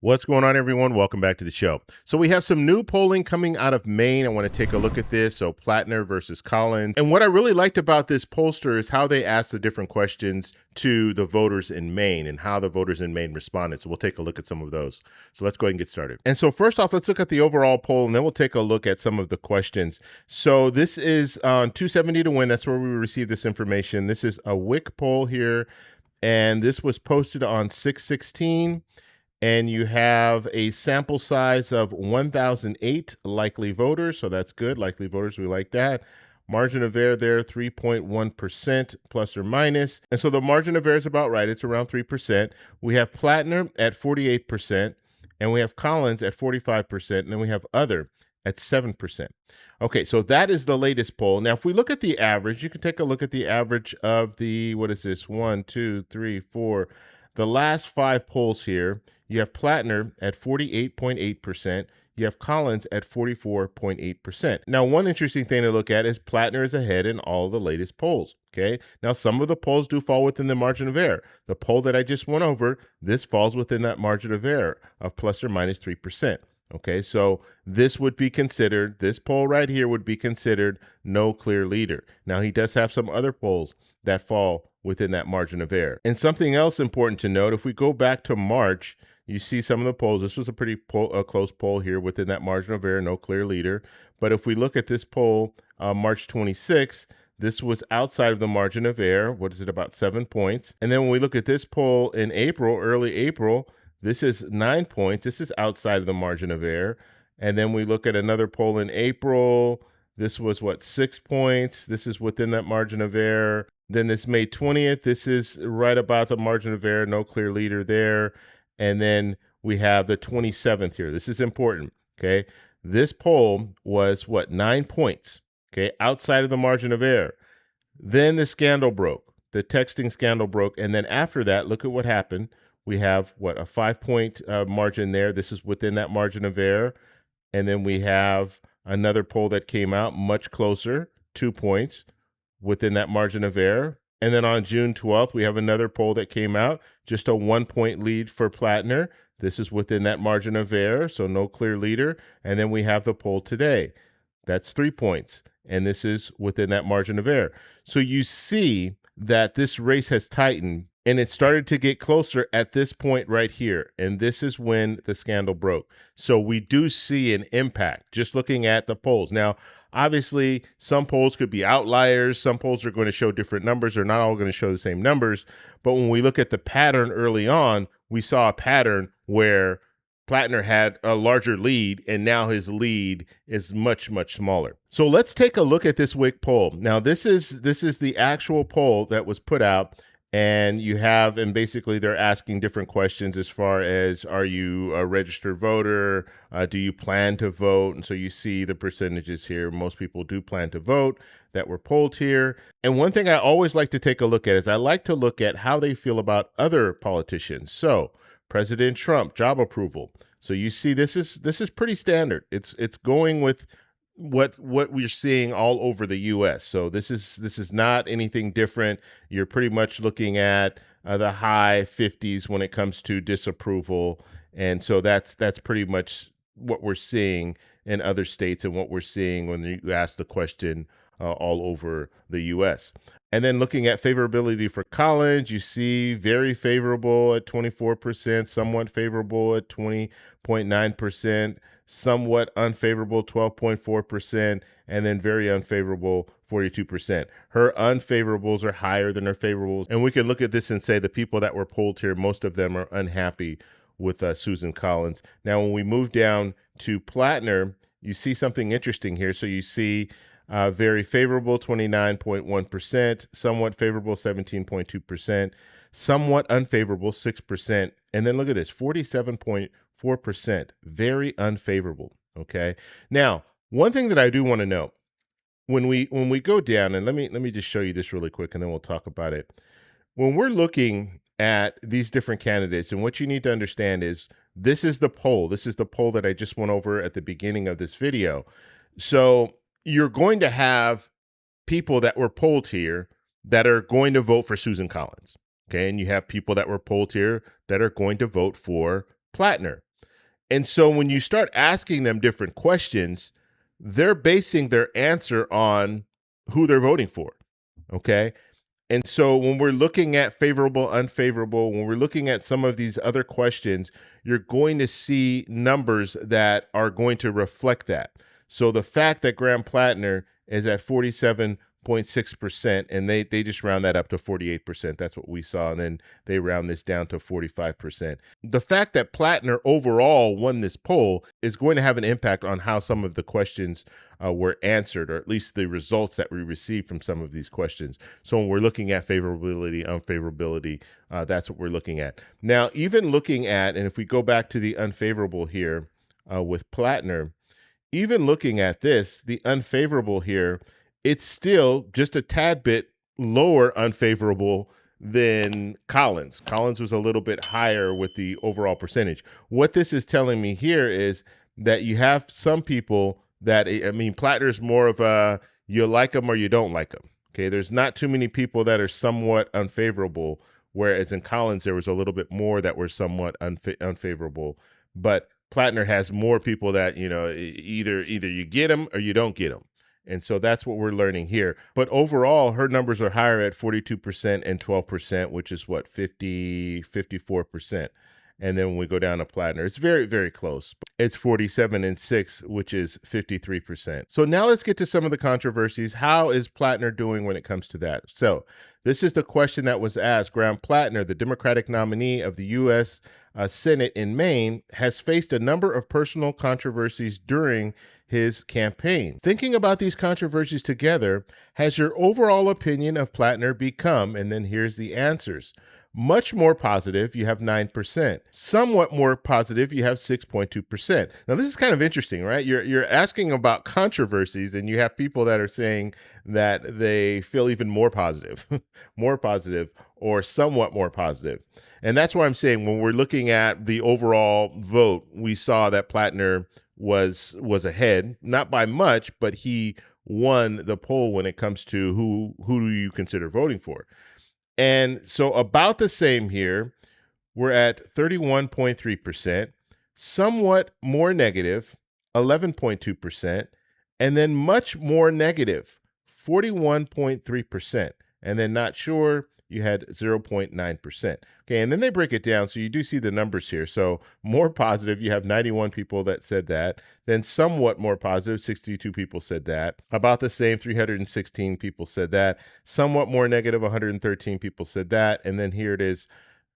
What's going on, everyone? Welcome back to the show. So we have some new polling coming out of Maine. I want to take a look at this. So Plattner versus Collins. And what I really liked about this pollster is how they asked the different questions to the voters in Maine and how the voters in Maine responded. So we'll take a look at some of those. So let's go ahead and get started. And so first off, let's look at the overall poll, and then we'll take a look at some of the questions. So this is on 270 to win. That's where we received this information. This is a WIC poll here, and this was posted on 6/16. And you have a sample size of 1,008 likely voters. So that's good. Likely voters, we like that. Margin of error there, 3.1% plus or minus. And so the margin of error is about right. It's around 3%. We have Plattner at 48%, and we have Collins at 45%, and then we have other at 7%. Okay, so that is the latest poll. Now, if we look at the average, you can take a look at the average of the, what is this, 1, 2, 3, 4, the last 5 polls here. You have Plattner at 48.8%. You have Collins at 44.8%. Now, one interesting thing to look at is Plattner is ahead in all the latest polls. Okay. Now, some of the polls do fall within the margin of error. The poll that I just went over, this falls within that margin of error of plus or minus 3%. Okay, so this would be considered, this poll right here would be considered no clear leader. Now, he does have some other polls that fall within that margin of error. And something else important to note, if we go back to March, you see some of the polls. This was a pretty close poll here within that margin of error, no clear leader. But if we look at this poll, March 26th, this was outside of the margin of error. What is it, about 7 points? And then when we look at this poll in April, early April, this is 9 points. This is outside of the margin of error. And then we look at another poll in April. This was, what, 6 points? This is within that margin of error. Then this May 20th, this is right about the margin of error, no clear leader there. And then we have the 27th here. This is important, okay? This poll was, what, 9 points, okay, outside of the margin of error. Then the scandal broke. The texting scandal broke. And then after that, look at what happened. We have, what, a 5-point margin there. This is within that margin of error. And then we have another poll that came out much closer, 2 points within that margin of error. And then on June 12th, we have another poll that came out, just a 1-point lead for Plattner. This is within that margin of error, so no clear leader. And then we have the poll today. That's 3 points. And this is within that margin of error. So you see that this race has tightened, and it started to get closer at this point right here. And this is when the scandal broke. So we do see an impact just looking at the polls. Now, obviously, some polls could be outliers. Some polls are going to show different numbers. They're not all going to show the same numbers. But when we look at the pattern early on, we saw a pattern where Plattner had a larger lead, and now his lead is much, much smaller. So let's take a look at this WIC poll. Now, this is the actual poll that was put out. And you have, and basically they're asking different questions as far as, are you a registered voter? Do you plan to vote? And so you see the percentages here. Most people do plan to vote that were polled here. And one thing I always like to take a look at is I like to look at how they feel about other politicians. So President Trump, job approval. So you see this is pretty standard. It's going with what we're seeing all over the U.S. So this is not anything different. You're pretty much looking at the high 50s when it comes to disapproval, and so that's pretty much what we're seeing in other states and what we're seeing when you ask the question all over the U.S. And then looking at favorability for Collins, you see very favorable at 24%, somewhat favorable at 20.9%, somewhat unfavorable 12.4%, and then very unfavorable 42%. Her unfavorables are higher than her favorables. And we can look at this and say the people that were polled here, most of them are unhappy with Susan Collins. Now, when we move down to Plattner, you see something interesting here. So you see very favorable 29.1%, somewhat favorable 17.2%, somewhat unfavorable 6%, and then look at this, 47.4%, very unfavorable. Okay. Now, one thing that I do want to note, when we go down, and let me just show you this really quick, and then we'll talk about it. When we're looking at these different candidates, and what you need to understand is this is the poll. This is the poll that I just went over at the beginning of this video. So you're going to have people that were polled here that are going to vote for Susan Collins. Okay. And you have people that were polled here that are going to vote for Plattner. And so when you start asking them different questions, they're basing their answer on who they're voting for. Okay. And so when we're looking at favorable, unfavorable, when we're looking at some of these other questions, you're going to see numbers that are going to reflect that. So the fact that Graham Plattner is at 47.6%, and they just round that up to 48%. That's what we saw. And then they round this down to 45%. The fact that Plattner overall won this poll is going to have an impact on how some of the questions were answered, or at least the results that we received from some of these questions. So when we're looking at favorability, unfavorability, that's what we're looking at. Now, even looking at, and if we go back to the unfavorable here with Plattner, even looking at this, the unfavorable here, it's still just a tad bit lower unfavorable than Collins. Collins was a little bit higher with the overall percentage. What this is telling me here is that you have some people that, I mean, Plattner's more of a, you like them or you don't like them. Okay, there's not too many people that are somewhat unfavorable, whereas in Collins, there was a little bit more that were somewhat unfavorable. But Plattner has more people that, you know, either you get them or you don't get them. And so that's what we're learning here. But overall, her numbers are higher at 42% and 12%, which is what, 54%. And then when we go down to Plattner, it's very, very close. It's 47 and 6, which is 53%. So now let's get to some of the controversies. How is Plattner doing when it comes to that? So this is the question that was asked. Graham Plattner, the Democratic nominee of the U.S. Senate in Maine, has faced a number of personal controversies during his campaign. Thinking about these controversies together, has your overall opinion of Plattner become, and then here's the answers. Much more positive, you have 9%. Somewhat more positive, you have 6.2%. Now, this is kind of interesting, right? You're asking about controversies, and you have people that are saying that they feel even more positive, more positive, or somewhat more positive. And that's why I'm saying when we're looking at the overall vote, we saw that Plattner was ahead, not by much, but he won the poll when it comes to who do you consider voting for. And so about the same here, we're at 31.3%, somewhat more negative, 11.2%, and then much more negative, 41.3%, and then not sure, you had 0.9%. Okay, and then they break it down, so you do see the numbers here. So more positive, you have 91 people that said that. Then somewhat more positive, 62 people said that. About the same, 316 people said that. Somewhat more negative, 113 people said that. And then here it is,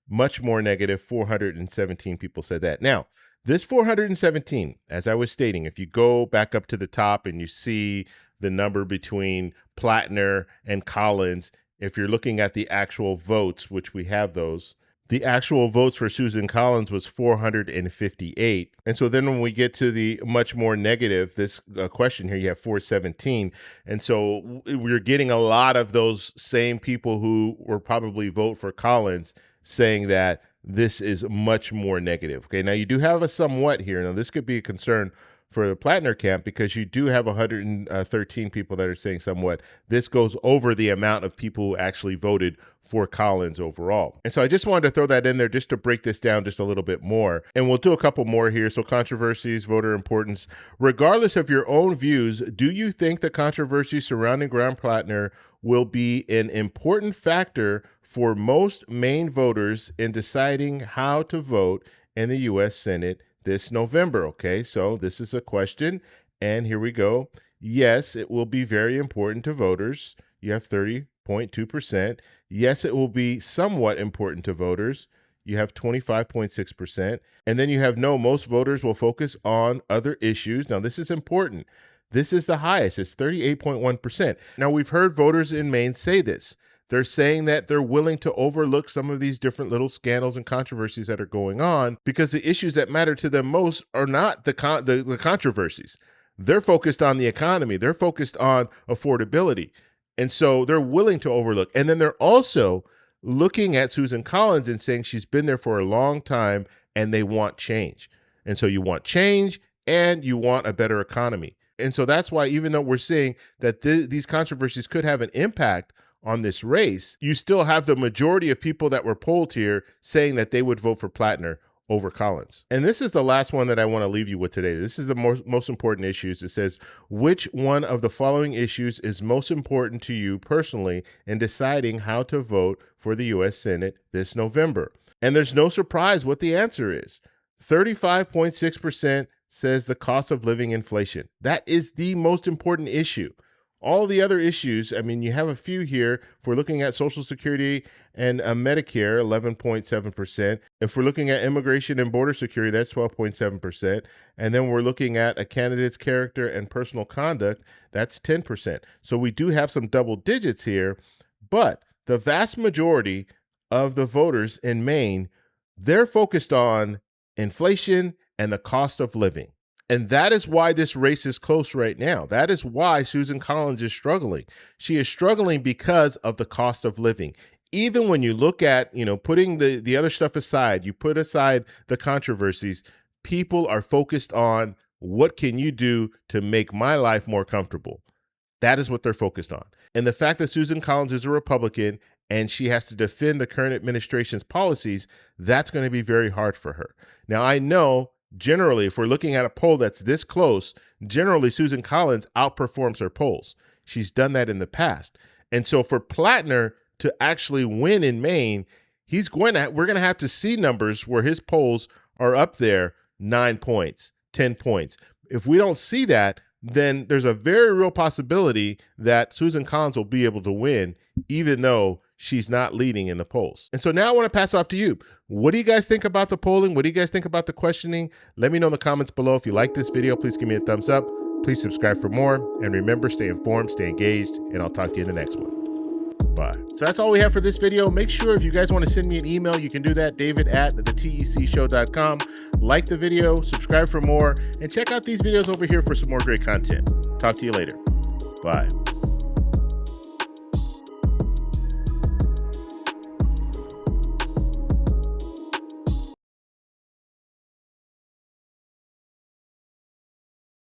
much more negative, 417 people said that. Now, this 417, as I was stating, if you go back up to the top and you see the number between Plattner and Collins, if you're looking at the actual votes, which we have those, the actual votes for Susan Collins was 458. And so then when we get to the much more negative, this question here, you have 417. And so we're getting a lot of those same people who were probably vote for Collins saying that this is much more negative. Okay, now you do have a somewhat here. Now this could be a concern for the Plattner camp because you do have 113 people that are saying somewhat. This goes over the amount of people who actually voted for Collins overall. And so I just wanted to throw that in there just to break this down just a little bit more. And we'll do a couple more here. So controversies, voter importance. Regardless of your own views, do you think the controversy surrounding Graham Plattner will be an important factor for most Maine voters in deciding how to vote in the U.S. Senate this November? Okay, so this is a question, and here we go. Yes, it will be very important to voters. You have 30.2%. Yes, it will be somewhat important to voters. You have 25.6%. And then you have no, most voters will focus on other issues. Now, this is important. This is the highest. It's 38.1%. Now, we've heard voters in Maine say this. They're saying that they're willing to overlook some of these different little scandals and controversies that are going on because the issues that matter to them most are not the controversies. They're focused on the economy. They're focused on affordability. And so they're willing to overlook. And then they're also looking at Susan Collins and saying she's been there for a long time and they want change. And so you want change and you want a better economy. And so that's why even though we're seeing that these controversies could have an impact on this race, you still have the majority of people that were polled here saying that they would vote for Plattner over Collins. And this is the last one that I want to leave you with today. This is the most important issues. It says, which one of the following issues is most important to you personally in deciding how to vote for the U.S. Senate this November? And there's no surprise what the answer is. 35.6% says the cost of living inflation. That is the most important issue. All the other issues, I mean, you have a few here. If we're looking at Social Security and Medicare, 11.7%. If we're looking at immigration and border security, that's 12.7%. And then we're looking at a candidate's character and personal conduct, that's 10%. So we do have some double digits here, but the vast majority of the voters in Maine, they're focused on inflation and the cost of living. And that is why this race is close right now. That is why Susan Collins is struggling. She is struggling because of the cost of living. Even when you look at, putting the other stuff aside, you put aside the controversies, people are focused on what can you do to make my life more comfortable. That is what they're focused on. And the fact that Susan Collins is a Republican and she has to defend the current administration's policies, that's going to be very hard for her. Now, I know generally, if we're looking at a poll that's this close, generally Susan Collins outperforms her polls. She's done that in the past. And so for Plattner to actually win in Maine, we're going to have to see numbers where his polls are up there 9 points, 10 points. If we don't see that, then there's a very real possibility that Susan Collins will be able to win, even though she's not leading in the polls. And so now I want to pass off to you. What do you guys think about the polling? What do you guys think about the questioning? Let me know in the comments below. If you like this video, please give me a thumbs up. Please subscribe for more. And remember, stay informed, stay engaged, and I'll talk to you in the next one. Bye. So that's all we have for this video. Make sure if you guys want to send me an email, you can do that, david@thetecshow.com. Like the video, subscribe for more, and check out these videos over here for some more great content. Talk to you later. Bye.